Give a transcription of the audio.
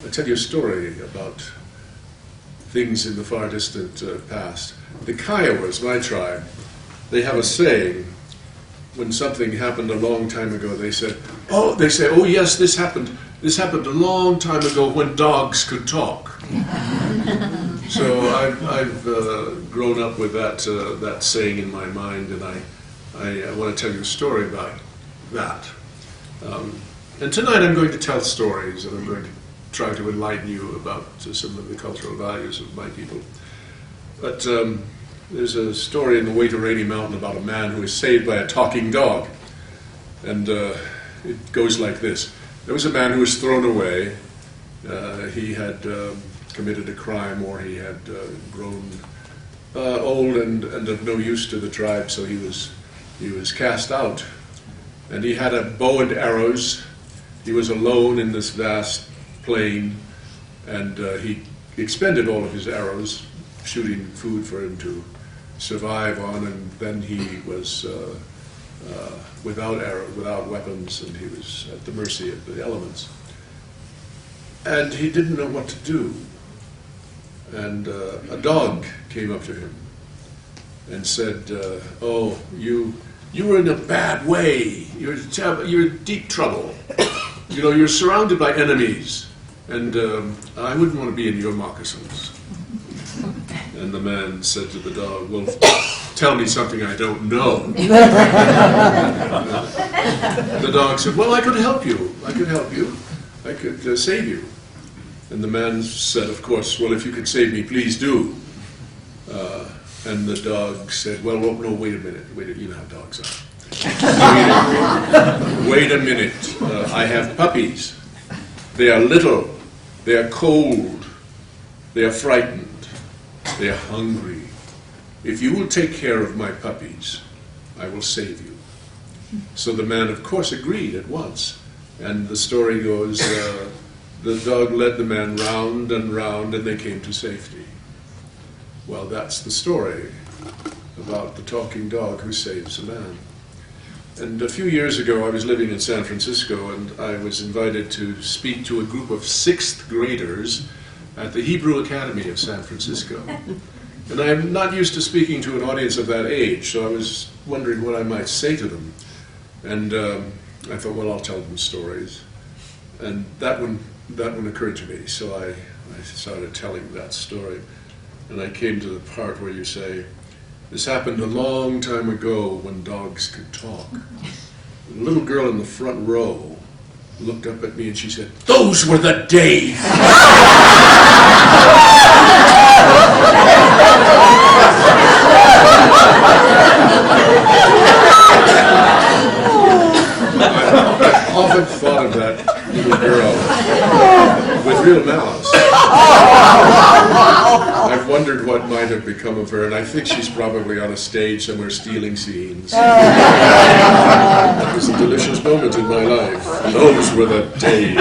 I'll tell you a story about things in the far distant past. The Kiowas, my tribe, they have a saying. When something happened a long time ago, they say, oh yes, this happened a long time ago when dogs could talk. So I've grown up with that saying in my mind, and I want to tell you a story about that. And tonight I'm going to tell stories, and I'm going to try to enlighten you about some of the cultural values of my people. But there's a story in the Way to Rainy Mountain about a man who was saved by a talking dog. And it goes like this. There was a man who was thrown away. He had committed a crime, or he had grown old and of no use to the tribe, so he was cast out. And he had a bow and arrows. He was alone in this vast plain, and he expended all of his arrows shooting food for him to survive on, and then he was without arrows, without weapons, and he was at the mercy of the elements. And he didn't know what to do. And a dog came up to him and said, oh, you were in a bad way. You're in deep trouble. You know, you're surrounded by enemies, and I wouldn't want to be in your moccasins. And the man said to the dog, well, tell me something I don't know. The dog said, well, I could help you. I could save you. And the man said, of course, well, if you could save me, please do. And the dog said, well, no, wait a minute. You know how dogs are. Wait a minute. I have puppies. They are little. They are cold. They are frightened. They are hungry. If you will take care of my puppies, I will save you. So the man, of course, agreed at once. And the story goes, the dog led the man round and round, and they came to safety. Well, that's the story about the talking dog who saves a man. And a few years ago, I was living in San Francisco, and I was invited to speak to a group of 6th graders at the Hebrew Academy of San Francisco. And I'm not used to speaking to an audience of that age, so I was wondering what I might say to them. And I thought, well, I'll tell them stories. And that one occurred to me, so I started telling that story. And I came to the part where you say, this happened a long time ago when dogs could talk. A little girl in the front row looked up at me and she said, those were the days! I've often thought of that little girl with real malice. I've wondered what might have become of her, and I think she's probably on a stage somewhere stealing scenes. That was a delicious moment in my life. Those were the days.